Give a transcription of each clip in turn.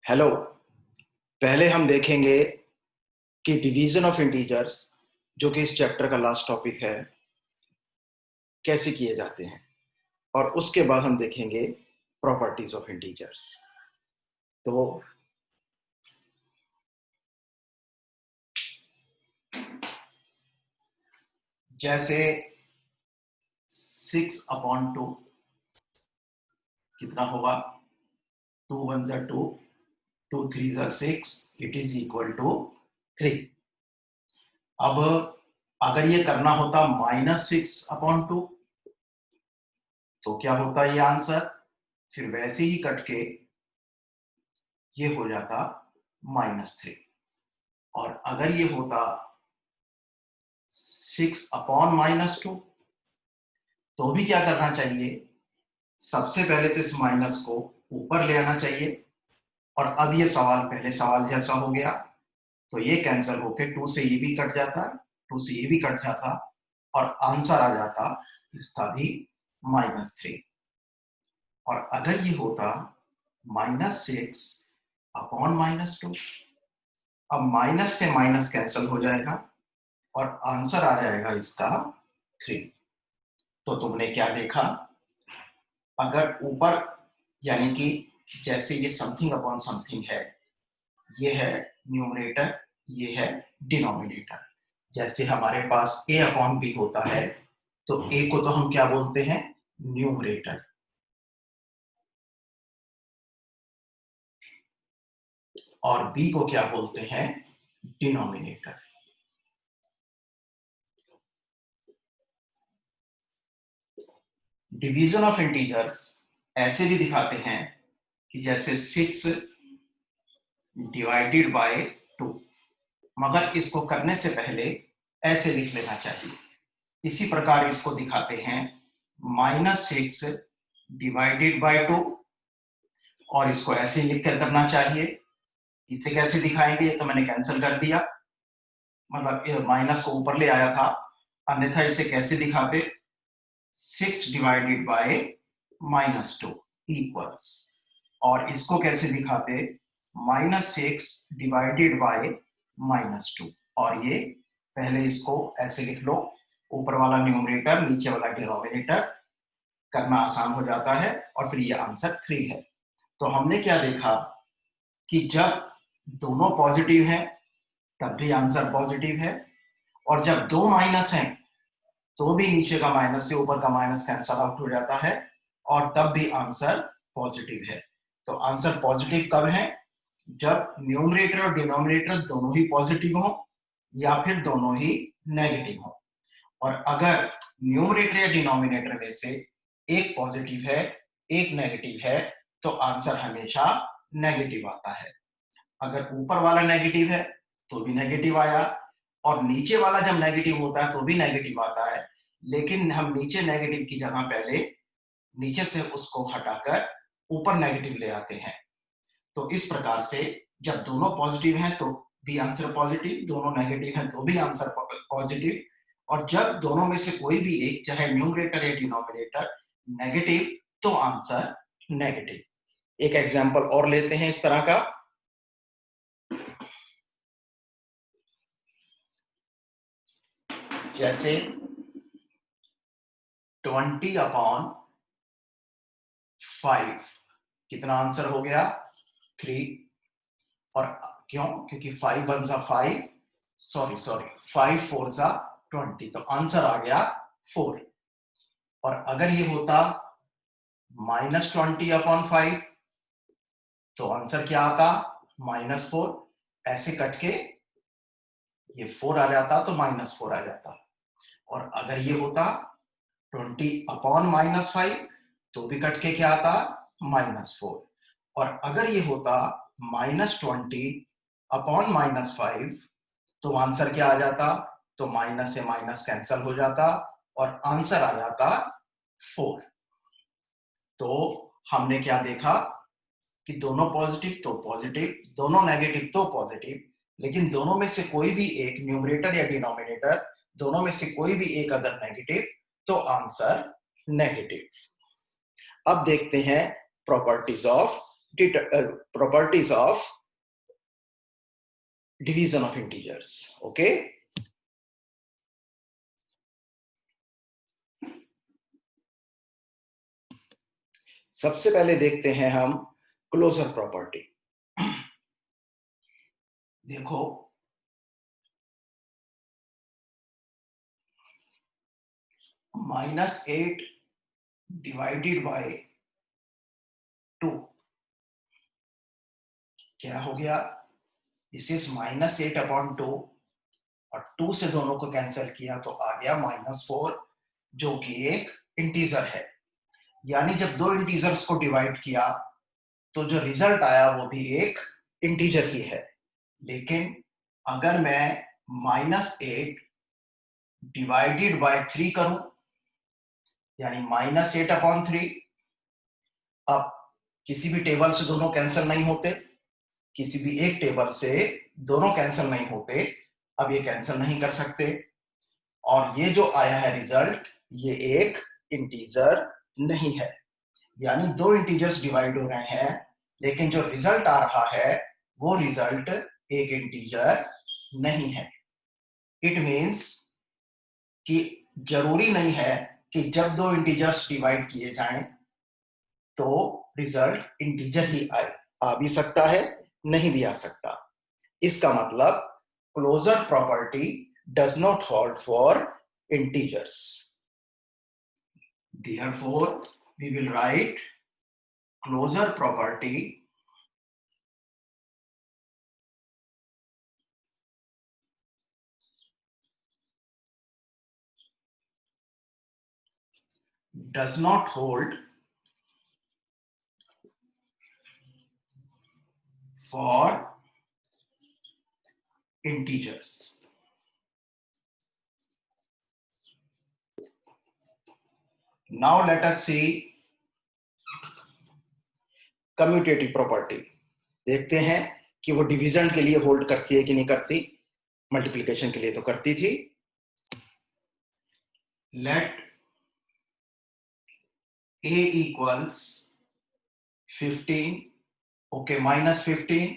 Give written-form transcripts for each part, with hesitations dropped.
Hello. पहले हम देखेंगे कि डिवीजन ऑफ इंटीजर्स, जो कि इस चैप्टर का लास्ट टॉपिक है, कैसे किए जाते हैं, और उसके बाद हम देखेंगे प्रॉपर्टीज ऑफ इंटीजर्स। तो जैसे 6/2 कितना होगा? 2 1 ज़ा 2, 2 3 ज़ा 6, इट इज इक्वल टू 3। अब अगर ये करना होता -6/2 तो क्या होता ये आंसर? फिर वैसे ही कट के ये हो जाता -3। और अगर ये होता 6/-2 तो भी क्या करना चाहिए? सबसे पहले तो इस माइनस को ऊपर ले आना चाहिए। और अब ये सवाल पहले सवाल जैसा हो गया, तो ये कैंसिल होके 2 से ये भी कट जाता, 2 से ये भी कट जाता, और आंसर आ जाता इसका भी -3। और अगर ये होता -6/-2, अब माइनस से माइनस कैंसिल हो जाएगा और आंसर आ जाएगा इसका 3। तो तुमने क्या देखा? अगर ऊपर यानी कि जैसे ये समथिंग अपॉन समथिंग है, ये है न्यूमरेटर, ये है डिनोमिनेटर। जैसे हमारे पास a/b होता है, तो a को तो हम क्या बोलते हैं? न्यूमरेटर। और b को क्या बोलते हैं? डिनोमिनेटर। डिवीजन ऑफ इंटीजर्स ऐसे भी दिखाते हैं कि जैसे 6 डिवाइडेड बाय 2, मगर इसको करने से पहले ऐसे लिख लेना चाहिए। इसी प्रकार इसको दिखाते हैं -6 डिवाइडेड बाय 2, और इसको ऐसे लिख कर करना चाहिए। इसे कैसे दिखाएंगे? ये तो मैंने कैंसिल कर दिया, मतलब माइनस को ऊपर ले आया था, अन्यथा इसे कैसे दिखाते? 6 डिवाइडेड बाय -2 इक्वल्स, और इसको कैसे दिखाते? -6 डिवाइडेड बाय -2। और ये पहले इसको ऐसे लिख लो, ऊपर वाला न्यूमरेटर नीचे वाला डिनोमिनेटर, करना आसान हो जाता है, और फिर ये आंसर 3 है। तो हमने क्या देखा कि जब दोनों पॉजिटिव हैं तब भी आंसर पॉजिटिव है, और जब दो माइनस हैं तो भी नीचे का माइनस से ऊपर का माइनस कैंसल आउट हो जाता है, और तब भी आंसर पॉजिटिव है। तो आंसर पॉजिटिव कब है? जब न्यूमरेटर और डिनोमिनेटर दोनों ही पॉजिटिव हो, या फिर दोनों ही नेगेटिव हो। और अगर न्यूमरेटर या डिनोमिनेटर में से एक पॉजिटिव है, एक नेगेटिव है, तो आंसर हमेशा नेगेटिव आता है। अगर ऊपर वाला नेगेटिव है तो भी नेगेटिव आया, और नीचे वाला जब नेगेटिव होता है तो भी नेगेटिव आता है। लेकिन हम नीचे नेगेटिव की जगह पहले नीचे से उसको हटाकर ऊपर नेगेटिव ले आते हैं। तो इस प्रकार से जब दोनों पॉजिटिव हैं तो भी आंसर पॉजिटिव, दोनों नेगेटिव हैं तो भी आंसर पॉजिटिव, और जब दोनों में से कोई भी एक, चाहे न्यूमरेटर या डिनोमिनेटर, नेगेटिव, तो आंसर नेगेटिव। एक एग्जांपल और लेते हैं इस तरह का। जैसे 20/5 कितना आंसर हो गया? 3। और क्यों? क्योंकि 5 1 ज़ा 5, सॉरी 5 4 ज़ा 20, तो आंसर आ गया 4। और अगर ये होता -20/5 तो आंसर क्या आता? -4। ऐसे कट के ये 4 आ जाता तो -4 आ जाता। और अगर ये होता 20/-5 तो भी कट के क्या आता? -4। और अगर ये होता -20/-5 तो आंसर क्या आ जाता? तो माइनस से माइनस कैंसल हो जाता, और आंसर आ जाता 4। तो हमने क्या देखा कि दोनों पॉजिटिव तो पॉजिटिव, दोनों नेगेटिव तो पॉजिटिव, लेकिन दोनों में से कोई भी एक, न्यूमरेटर या डिनोमिनेटर, दोनों में से कोई भी एक अगर नेगेटिव तो आंसर नेगेटिव। अब देखते हैं properties of properties of division of integers. Okay, सबसे पहले देखते हैं हम क्लोजर प्रॉपर्टी। देखो -8 डिवाइडेड बाय 2 क्या हो गया, दिस इज -8 अपॉन 2 और 2 से दोनों को कैंसिल किया तो आ गया -4 जो कि एक इंटीजर है। यानी जब दो इंटीजर्स को डिवाइड किया तो जो रिजल्ट आया वो भी एक इंटीजर ही है। लेकिन अगर मैं -8 डिवाइडेड बाय 3 करूं यानी -8 अपॉन 3, अब किसी भी टेबल से दोनों कैंसिल नहीं होते, किसी भी एक टेबल से दोनों कैंसिल नहीं होते, अब ये कैंसिल नहीं कर सकते और ये जो आया है रिजल्ट ये एक इंटीजर नहीं है। यानी दो इंटीजर्स डिवाइड हो रहे हैं लेकिन जो रिजल्ट आ रहा है वो रिजल्ट एक इंटीजर नहीं है। इट मींस कि जरूरी नहीं है कि जब दो इंटीजर्स डिवाइड किए जाएं तो रिजल्ट इंटीजर ही आए, आ भी सकता है नहीं भी आ सकता। इसका मतलब closure property does not hold for integers. Therefore we will write closure property does not hold for integers. Now let us see commutative property. देखते हैं कि वो डिवीजन के लिए होल्ड करती है कि नहीं करती, मल्टीप्लिकेशन के लिए तो करती थी। Let a equals 15, okay -15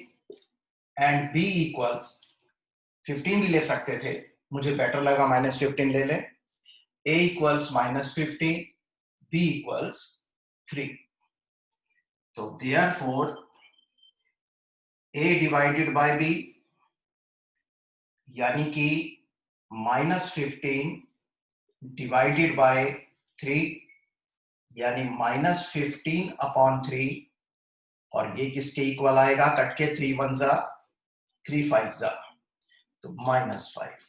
and b equals 15 भी ले सकते थे, मुझे बेटर लगा -15 ले लें। a equals -15, b equals 3। तो therefore a divided by b यानी कि -15 डिवाइडेड बाय 3 यानी -15 अपॉन 3 और ये किसके इक्वल आएगा, कट के 3 1 जा 3 5 जा तो -5।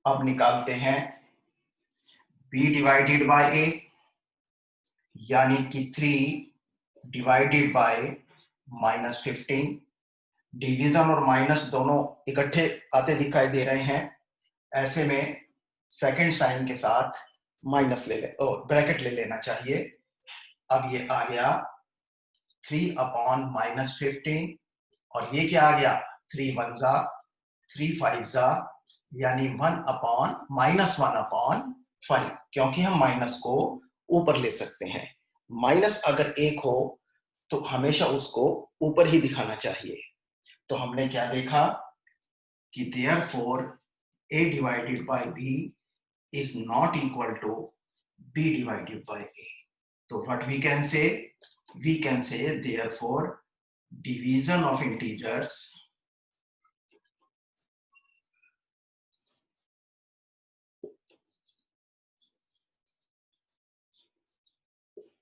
अब निकालते हैं b डिवाइडेड बाय a यानी कि 3 डिवाइडेड बाय -15। डिवीजन और माइनस दोनों इकट्ठे आते दिखाई दे रहे हैं, ऐसे में सेकंड साइन के साथ माइनस ले ले ब्रैकेट ले लेना चाहिए। अब ये आ गया 3 अपॉन -15 और ये क्या आ गया 3 1 जा 3 5 जा यानी 1 अपॉन -1 अपॉन 5, क्योंकि हम माइनस को ऊपर ले सकते हैं। माइनस अगर एक हो तो हमेशा उसको ऊपर ही दिखाना चाहिए। तो हमने क्या देखा कि therefore a divided by b is not equal to b divided by a. So what we can say? We can say therefore division of integers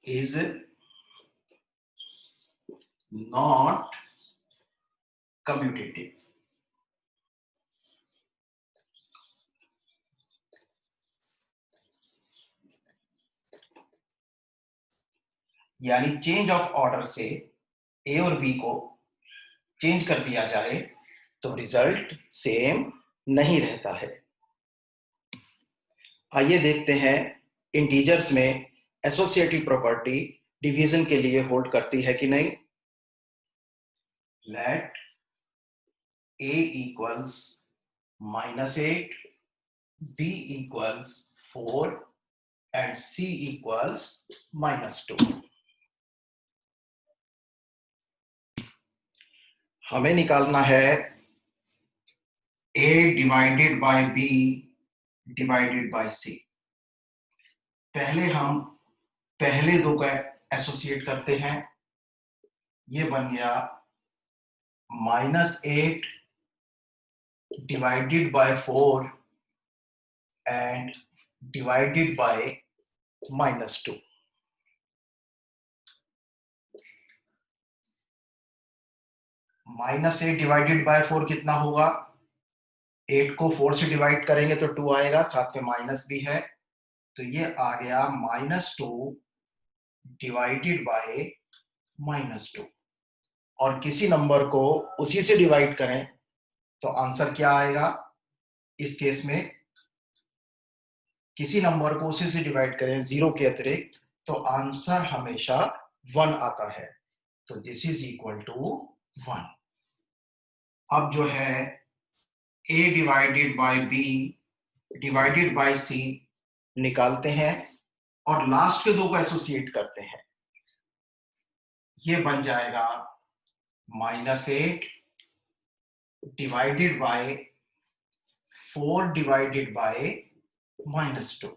is not commutative. यानी चेंज ऑफ ऑर्डर से ए और B को change कर दिया जाए तो result same नहीं रहता है। आइए देखते हैं इंटीजर्स में एसोसिएटिव प्रॉपर्टी डिवीजन के लिए होल्ड करती है कि नहीं। Let a equals -8, b equals 4 and c equals -2। हमें निकालना है a divided by b divided by c। पहले हम पहले दो का एसोसिएट करते हैं। ये बन गया -8 divided by 4 and divided by -2। -8 divided by 4 कितना होगा? 8 को 4 से डिवाइड करेंगे तो 2 आएगा, साथ में माइनस भी है, तो ये आ गया -2 डिवाइडेड बाय -2। और किसी नंबर को उसी से डिवाइड करें तो आंसर क्या आएगा? इस केस में किसी नंबर को उसी से डिवाइड करें जीरो के अतिरिक्त तो आंसर हमेशा 1 आता है, तो दिस इज इक्वल टू 1। अब जो है a divided by b divided by c निकालते हैं और लास्ट के दो को एसोसिएट करते हैं। ये बन जाएगा -8 divided by 4 divided by -2।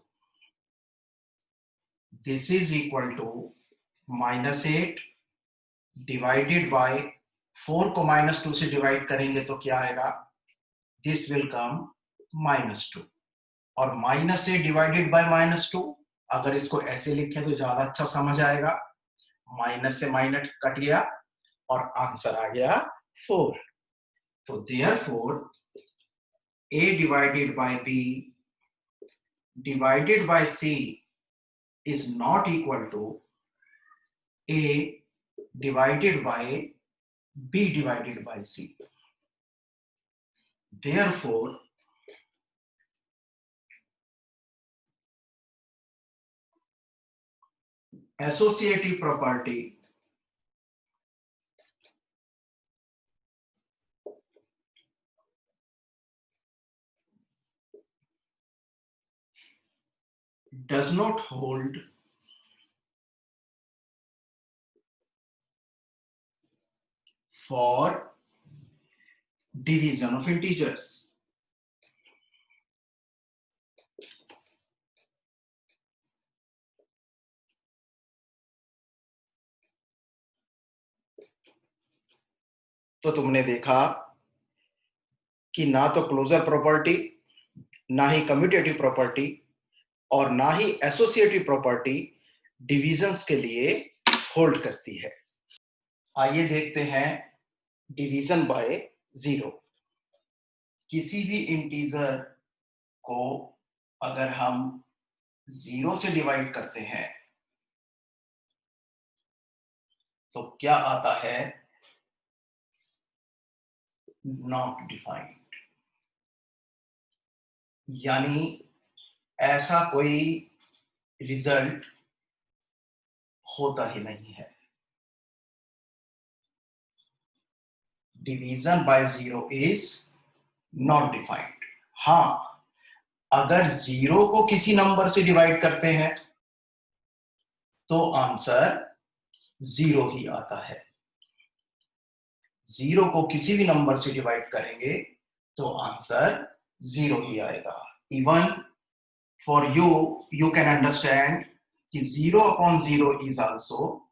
This is equal to -8 divided by 4 को -2 से डिवाइड करेंगे तो क्या आएगा? This will come -2। और -8 डिवाइडेड बाय -2, अगर इसको ऐसे लिखें तो ज्यादा अच्छा समझ आएगा। माइनस से माइनस कट गया और आंसर आ गया 4। तो therefore a divided by b divided by c is not equal to a divided by b divided by c. Therefore, associative property does not hold for division of integers. तो तुमने देखा कि ना तो क्लोजर प्रॉपर्टी, ना ही commutative property और ना ही associative property divisions के लिए होल्ड करती है। आइए देखते हैं डिवीजन बाय जीरो। किसी भी इंटीजर को अगर हम जीरो से डिवाइड करते हैं तो क्या आता है? Not defined. यानी ऐसा कोई रिजल्ट होता ही नहीं है। Division by zero is not defined. हाँ, अगर जीरो को किसी नंबर से डिवाइड करते हैं तो आंसर जीरो ही आता है। जीरो को किसी भी नंबर से डिवाइड करेंगे तो आंसर जीरो ही आएगा। Even for you, you can understand कि 0/0 is also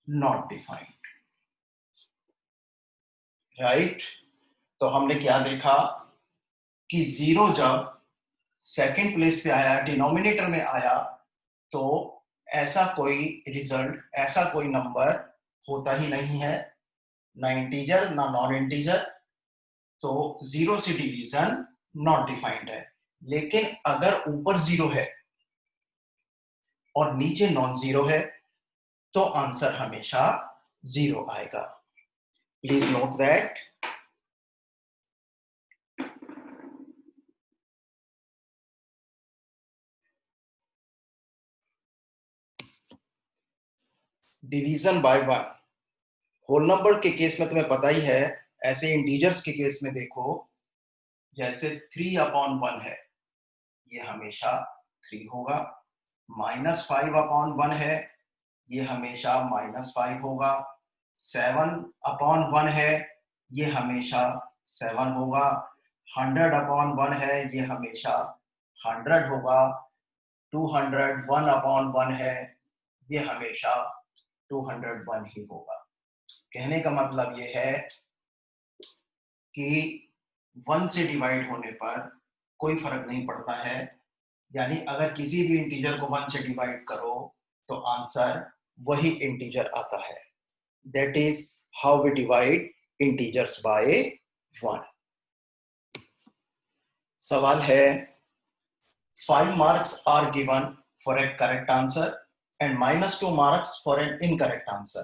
not defined, right? तो हमने क्या देखा कि जीरो जब सेकंड प्लेस पे आया, डिनोमिनेटर में आया, तो ऐसा कोई रिजल्ट, ऐसा कोई नंबर होता ही नहीं है, ना इंटीजर ना नॉन इंटीजर। तो जीरो से डिवीजन नॉट डिफाइंड है। लेकिन अगर ऊपर जीरो है और नीचे नॉन जीरो है तो आंसर हमेशा जीरो आएगा। Please note that. Division by one, whole number के केस में तुम्हें पता ही है। ऐसे इंटीजर्स के केस में देखो, जैसे 3/1 है, ये हमेशा 3 होगा। -5/1 है, ये हमेशा -5 होगा। 7/1 है, ये हमेशा 7 होगा। 100/1 है, ये हमेशा 100 होगा। 201/1 है, ये हमेशा 201 ही होगा। कहने का मतलब ये है कि 1 से डिवाइड होने पर कोई फर्क नहीं पड़ता है, यानी अगर किसी भी इंटीजर को 1 से डिवाइड करो तो आंसर वही इंटीजर आता है। That is how we divide integers by 1। सवाल है 5 marks are given for a correct answer and -2 marks for an incorrect answer.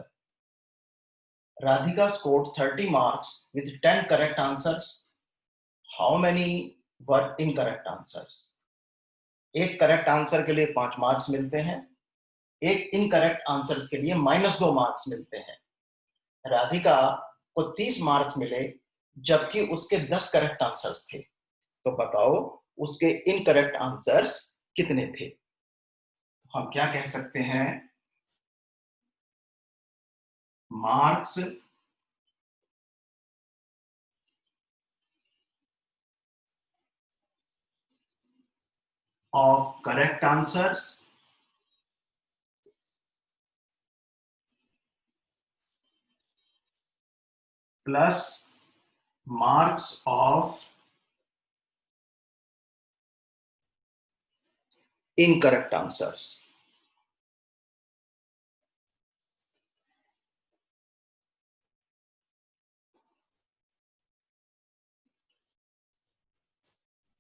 Radhika scored 30 marks with 10 correct answers. How many were incorrect answers? एक correct answer के लिए 5 marks मिलते हैं, एक incorrect answer के लिए -2 मार्क्स मिलते हैं। राधिका को 30 मार्क्स मिले जबकि उसके 10 करेक्ट आंसर्स थे, तो बताओ उसके इनकरेक्ट आंसर्स कितने थे? तो हम क्या कह सकते हैं, marks of correct answers plus marks of incorrect answers.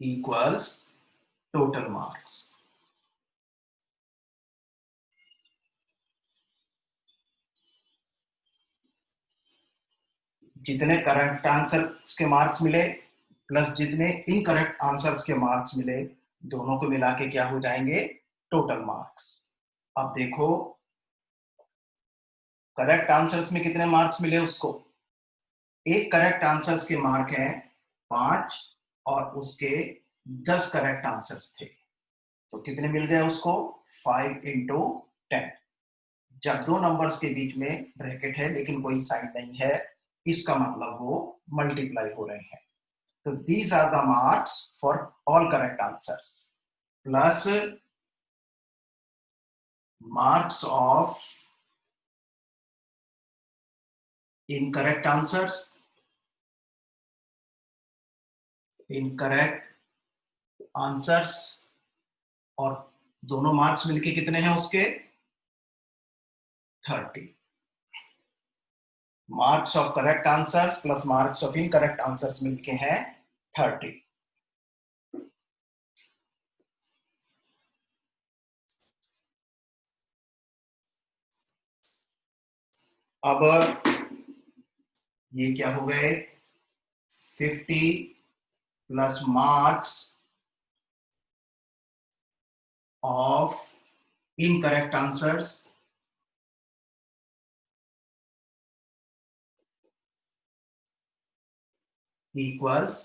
Equals total marks. जितने करेक्ट आंसर्स के मार्क्स मिले प्लस जितने इनकरेक्ट आंसर्स के मार्क्स मिले, दोनों को मिला के क्या हो जाएंगे, टोटल मार्क्स। अब देखो करेक्ट आंसर्स में कितने मार्क्स मिले उसको, एक करेक्ट आंसर्स के मार्क हैं 5 और उसके 10 करेक्ट आंसर्स थे, तो कितने मिल गए उसको, 5 × 10। जब दो नंबर्स के बीच में ब्रैकेट है लेकिन कोई साइन नहीं है, इसका मतलब वो मल्टीप्लाई हो रहे हैं। तो these are the marks for all correct answers plus marks of incorrect answers, incorrect answers, और दोनों मार्क्स मिलके कितने हैं उसके, 30। Marks of correct answers plus marks of incorrect answers मिलके हैं 30। अब ये क्या हो गए, 50 plus marks of incorrect answers equals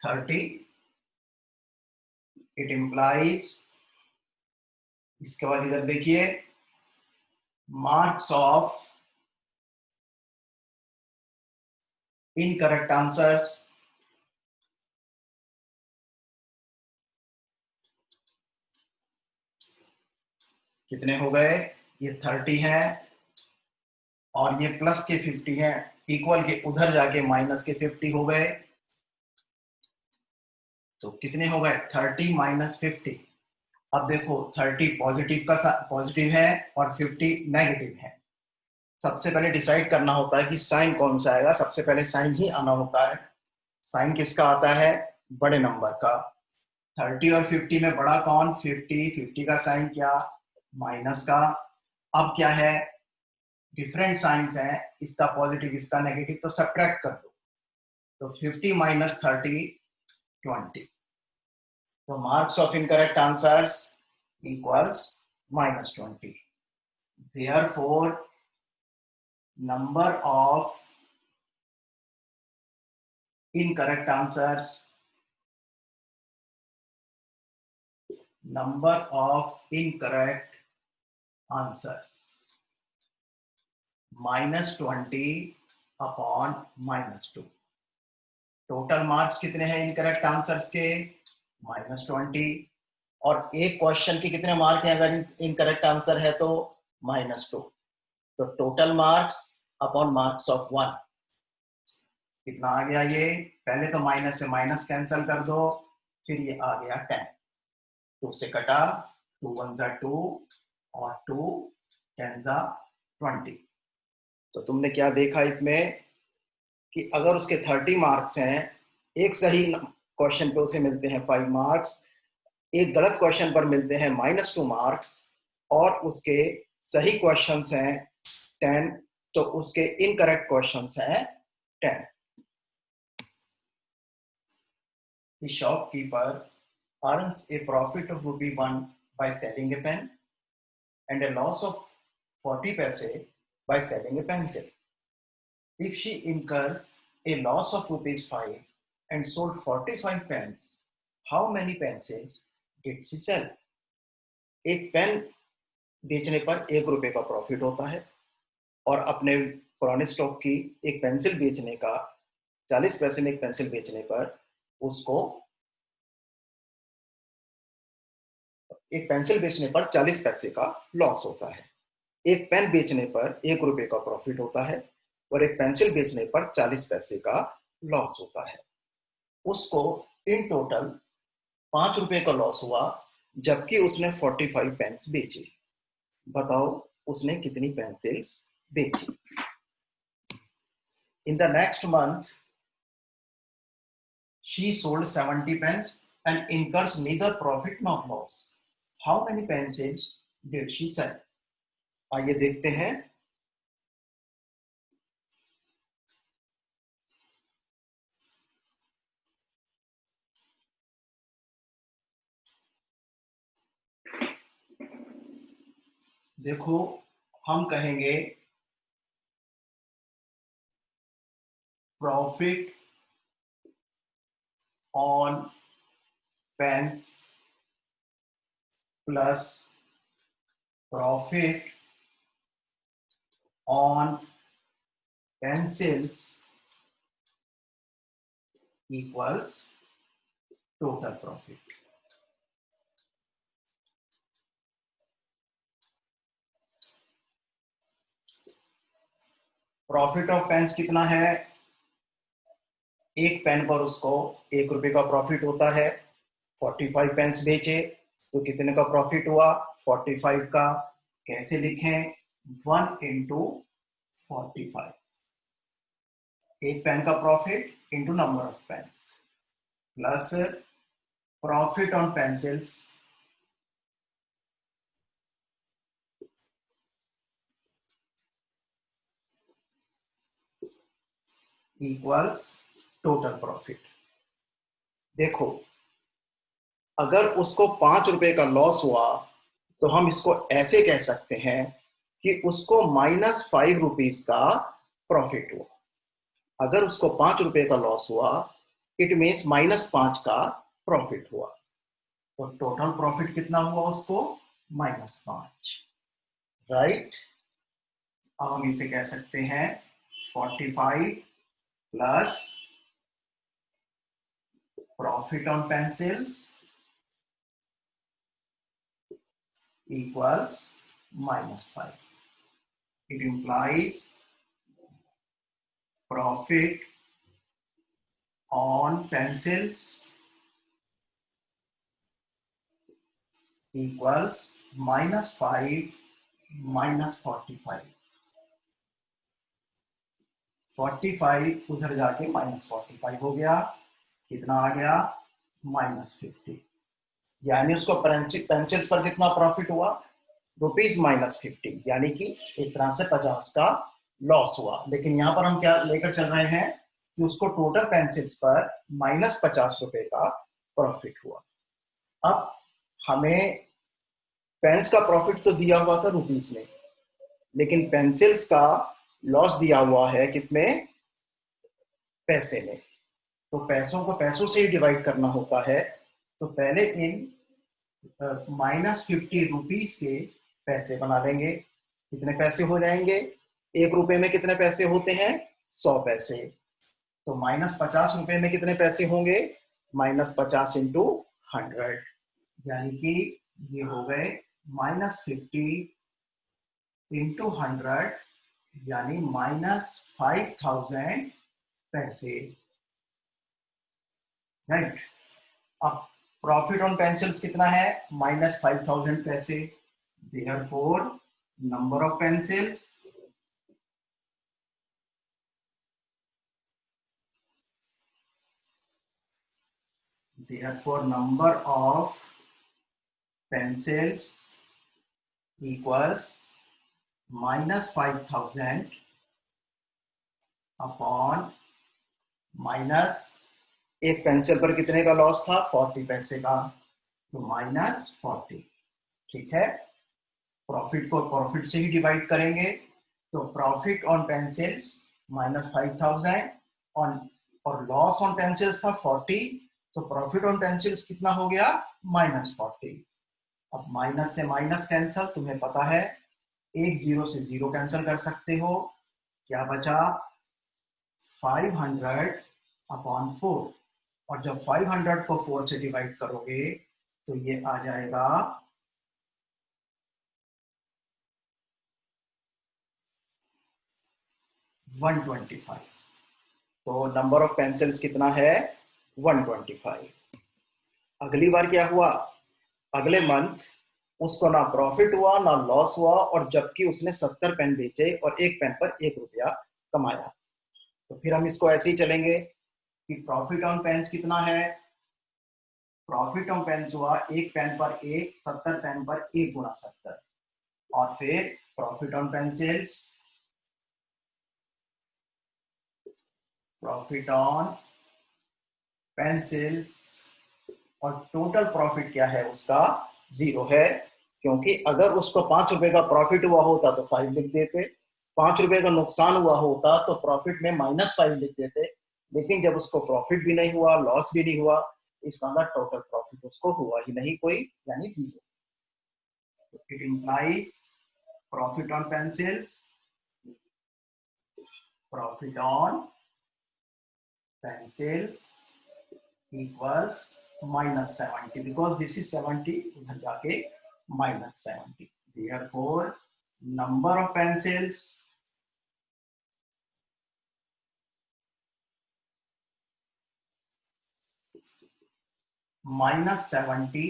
30. It implies, इसके बाद इधर देखिए, marks of incorrect answers कितने हो गए, ये 30 है और ये प्लस के 50 है, इक्वल के उधर जाके माइनस के 50 हो गए, तो कितने हो गए, 30 - 50। अब देखो 30 पॉजिटिव का पॉजिटिव है और 50 नेगेटिव है। सबसे पहले डिसाइड करना होता है कि साइन कौन सा आएगा, सबसे पहले साइन ही आना होता है। साइन किसका आता है, बड़े नंबर का। 30 और 50 में बड़ा कौन, 50। 50 का साइन क्या, माइनस का। अब क्या है, डिफरेंट साइंस है, इसका पॉजिटिव इसका नेगेटिव, तो सब्ट्रैक्ट कर दो। तो 50 - 30 20। तो marks of incorrect answers equals -20। Therefore number of incorrect answers, number of incorrect answers -20 upon -2। Total marks कितने हैं इनकरेक्ट आंसर्स के? -20। और एक क्वेश्चन के कितने मार्क हैं अगर इनकरेक्ट आंसर है तो? -2। तो total marks upon marks of 1 कितना आ गया? ये पहले तो माइनस से माइनस कैंसिल कर दो, फिर ये आ गया 10। 2 से कटा, 2 1 जा 2 और 2 10 जा 20। तो तुमने क्या देखा इसमें कि अगर उसके 30 मार्क्स हैं, एक सही क्वेश्चन पे उसे मिलते हैं 5 मार्क्स, एक गलत क्वेश्चन पर मिलते हैं -2 मार्क्स, और उसके सही क्वेश्चंस हैं 10, तो उसके इनकरेक्ट क्वेश्चंस हैं 10। The shopkeeper earns a profit of ₹1 by selling a pen and a loss of 40 paise by selling a pencil. If she incurs a loss of ₹5 and sold 45 pens, how many pencils did she sell? एक pen बेचने पर ₹1 का profit होता है और अपने पुराने stock की एक पेंसिल बेचने का 40 पैसे में एक पेंसिल बेचने पर उसको एक पेंसिल बेचने पर 40 पैसे का लॉस होता है। एक पेन बेचने पर ₹1 का प्रॉफिट होता है और एक पेंसिल बेचने पर 40 पैसे का लॉस होता है। उसको इन टोटल ₹5 का लॉस हुआ, जबकि उसने 45 पेन्स बेची। बताओ उसने कितनी पेंसिल्स बेची? In the next month, she sold 70 pens and incurs neither profit nor loss. How many pencils did she sell? आइए देखते हैं। देखो, हम कहेंगे profit on pens plus profit on pencils equals total profit. Profit of pens कितना है? एक pen पर उसको ₹1 का प्रॉफिट होता है। 45 पेन्स बेचे तो कितने का प्रॉफिट हुआ? 45 का। कैसे लिखें? 1 इंटू 45। एक पेन का profit into number of pens plus profit on pencils equals total profit. देखो, अगर उसको ₹5 का लॉस हुआ तो हम इसको ऐसे कह सकते हैं कि उसको -5 का प्रॉफिट हुआ। अगर उसको ₹5 का लॉस हुआ, इट मीन्स -5 का प्रॉफिट हुआ। तो टोटल प्रॉफिट कितना हुआ उसको? -5। राइट। अब हम इसे कह सकते हैं 45 plus profit on pencils equals -5. It implies profit on pencils equals -5 minus 45. 45 उधर जाके -45 हो गया, कितना आ गया? -50। यानी उसको पेंसिल्स पर कितना प्रॉफिट हुआ? ₹-50, यानी कि एक तरह से 50 का लॉस हुआ। लेकिन यहां पर हम क्या लेकर चल रहे हैं कि उसको टोटल पेंसिल्स पर -50 का प्रॉफिट हुआ। अब हमें पेन्स का प्रॉफिट तो दिया हुआ था रुपीस में, लेकिन पेंसिल्स का लॉस दिया हुआ है किसमें? पैसे में। तो पैसों को पैसों से ही डिवाइड करना होता है। तो पहले इन -50 रुपीस के पैसे बना लेंगे। कितने पैसे हो जाएंगे? एक रुपए में कितने पैसे होते हैं? 100 पैसे। तो -50 रुपए में कितने पैसे होंगे? -50 इंटू 100, यानी कि ये हो गए -50 इंटू 100, यानी -5000 पैसे, राइट। अब प्रॉफिट ऑन पेंसिल्स कितना है? -5000 पैसे। Therefore number of pencils equals -5000 upon minus, एक पेंसिल पर कितने का लॉस था? 40 पैसे का, तो -40, ठीक है। प्रॉफिट को प्रॉफिट से ही डिवाइड करेंगे, तो प्रॉफिट ऑन पेंसिल्स -5000 ऑन, और लॉस ऑन पेंसिल्स था 40, तो प्रॉफिट ऑन पेंसिल्स कितना हो गया? -40। अब माइनस से माइनस कैंसल, तुम्हें पता है एक जीरो से जीरो कैंसिल कर सकते हो, क्या बचा? 500 अपॉन 4, और जब 500 को 4 से डिवाइड करोगे तो ये आ जाएगा 125। तो नंबर ऑफ पेंसिल्स कितना है? 125। अगली बार क्या हुआ? अगले मंथ उसको ना प्रॉफिट हुआ ना लॉस हुआ, और जबकि उसने 70 पेन बेचे और एक पेन पर 1 रुपया कमाया। तो फिर हम इसको ऐसे ही चलेंगे कि प्रॉफिट ऑन पेन्स कितना है? प्रॉफिट ऑन पेन्स हुआ एक पेन पर 1, 70 पेन पर 1 गुणा 70, और फिर profit on pencils, profit on pencils, और टोटल प्रॉफिट क्या है उसका? 0 है, क्योंकि अगर उसको 5 रुपए का प्रॉफिट हुआ होता तो 5 लिख देते, 5 रुपए का नुकसान हुआ होता तो प्रॉफिट में -5 लिख देते, लेकिन जब उसको प्रॉफिट भी नहीं हुआ, लॉस भी नहीं हुआ, इसका मतलब टोटल प्रॉफिट उसको हुआ ही नहीं कोई, यानी 0। It implies profit on pencils, profit on pencils equals -70, because this is 70, उधर जाके -70। Therefore number of pencils -70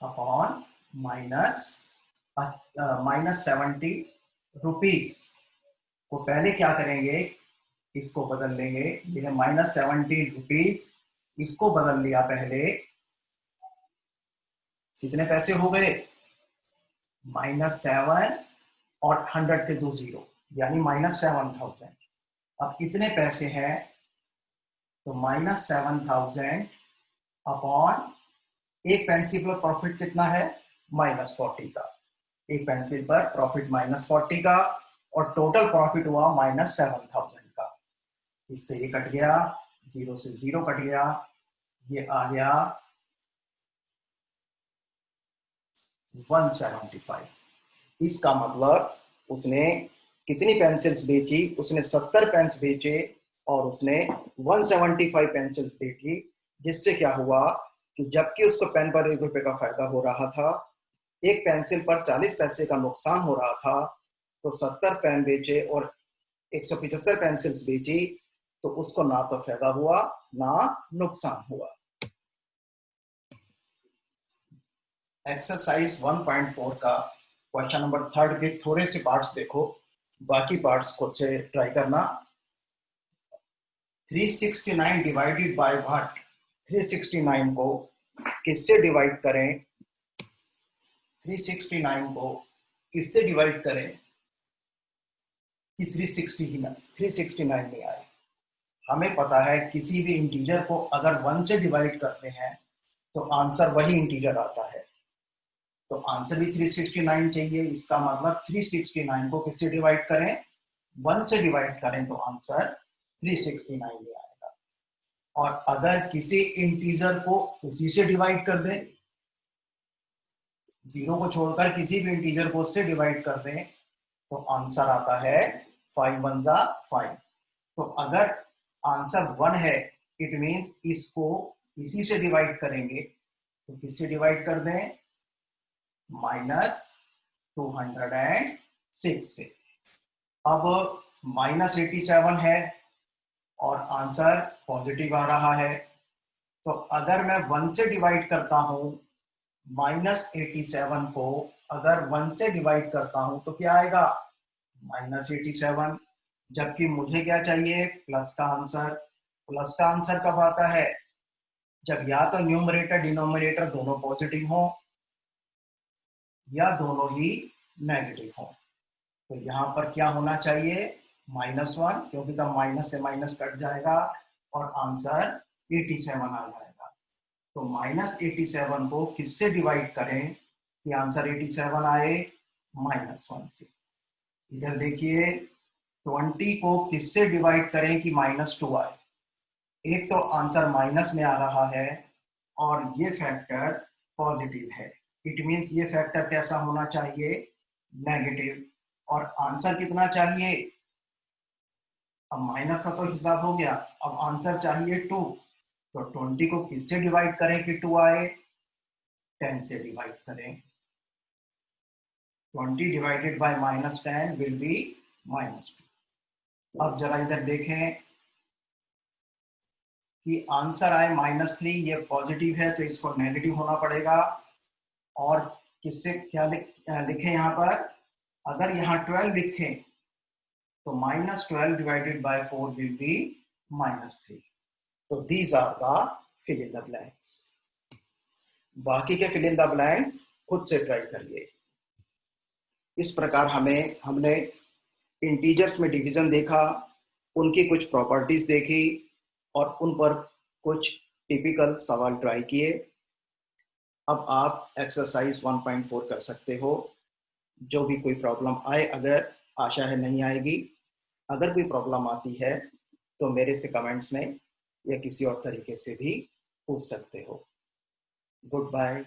upon -70 rupees को पहले क्या करेंगे? इसको बदल लेंगे, ये -70 रुपीस, इसको बदल लिया पहले, कितने पैसे हो गए? -7 और 100 के 2 जीरो, यानी -7000। अब कितने पैसे हैं? तो -7000 अपॉन, एक पेंसिल पर प्रॉफिट कितना है? -40 का, एक पेंसिल पर प्रॉफिट -40 का, और टोटल प्रॉफिट हुआ -7000 का। इससे ये कट गया, 0 से 0 कट गया, ये आ गया 175। इसका मतलब उसने कितनी पेंसिल्स बेची? उसने 70 पेन्स बेचे और उसने 175 पेंसिल्स बेची, जिससे क्या हुआ कि जबकि उसको पेन पर 1 रुपए का फायदा हो रहा था, एक पेंसिल पर 40 पैसे का नुकसान हो रहा था, तो 70 पेन बेचे और 175 पेंसिल्स बेची, तो उसको ना तो फायदा हुआ ना नुकसान हुआ। एक्सरसाइज 1.4 का क्वेश्चन नंबर 3 के थोड़े से पार्ट्स देखो, बाकी पार्ट्स खुद से ट्राई करना। 369 डिवाइडेड बाय व्हाट? 369 को किससे डिवाइड करें? 369 को किससे डिवाइड करें कि 369 में आए? हमें पता है किसी भी इंटीजर को अगर 1 से डिवाइड करते हैं तो आंसर वही इंटीजर आता है, तो आंसर भी 369 चाहिए। इसका मतलब 369 को किससे डिवाइड करें? 1 से डिवाइड करें तो आंसर 369 में आएगा। और अगर किसी इंटीजर को उसी से डिवाइड कर दें, 0 को छोड़कर किसी भी इंटीजर को उससे डिवाइड कर दें, तो आंसर आता है 5 1 जा 5। तो अगर आंसर 1 है, इट मींस इसको इसी से डिवाइड करेंगे, तो किससे डिवाइड कर दें? -206 से। अब -87 है और आंसर पॉजिटिव आ रहा है, तो अगर मैं 1 से डिवाइड करता हूं, -87 को अगर 1 से डिवाइड करता हूं तो क्या आएगा? -87। जबकि मुझे क्या चाहिए? प्लस का आंसर। प्लस का आंसर कब आता है? जब या तो न्यूमरेटर डिनोमिनेटर दोनों पॉजिटिव हो या दोनों ही नेगेटिव हो। तो यहाँ पर क्या होना चाहिए? -1, क्योंकि तब माइनस से माइनस कट जाएगा और आंसर 87 आ जाएगा। तो -87 को किससे डिवाइड करें कि आंसर 87 आए? -1 से। इधर देखिए 20 को किससे डिवाइड करें कि -2 आए? एक तो आंसर माइनस में आ रहा है और ये फैक्टर पॉजिटिव है, इट मींस ये फैक्टर कैसा होना चाहिए? नेगेटिव। और आंसर कितना चाहिए? अब माइनस का तो हिसाब हो गया, अब आंसर चाहिए 2। तो 20 को किससे डिवाइड करें कि 2 आए? 10 से डिवाइड करें। 20 डिवाइडेड बाय -10 विल बी -2। अब जरा इधर देखें कि आंसर आए -3, ये पॉजिटिव है तो इसको नेगेटिव होना पड़ेगा। और किससे क्या लिखें यहाँ पर? अगर यहाँ 12 लिखें तो -12 डिवाइडेड बाय 4 विल बी -3। तो these are the fill in the blanks. बाकी के फिल इन द ब्लैंक्स खुद से ट्राई करिए। इस प्रकार हमने इंटीजर्स में डिवीजन देखा, उनकी कुछ प्रॉपर्टीज देखी और उन पर कुछ टिपिकल सवाल ट्राई किए। अब आप एक्सरसाइज 1.4 कर सकते हो। जो भी कोई प्रॉब्लम आए, अगर आशा है नहीं आएगी, अगर कोई प्रॉब्लम आती है तो मेरे से कमेंट्स में या किसी और तरीके से भी पूछ सकते हो। Good bye.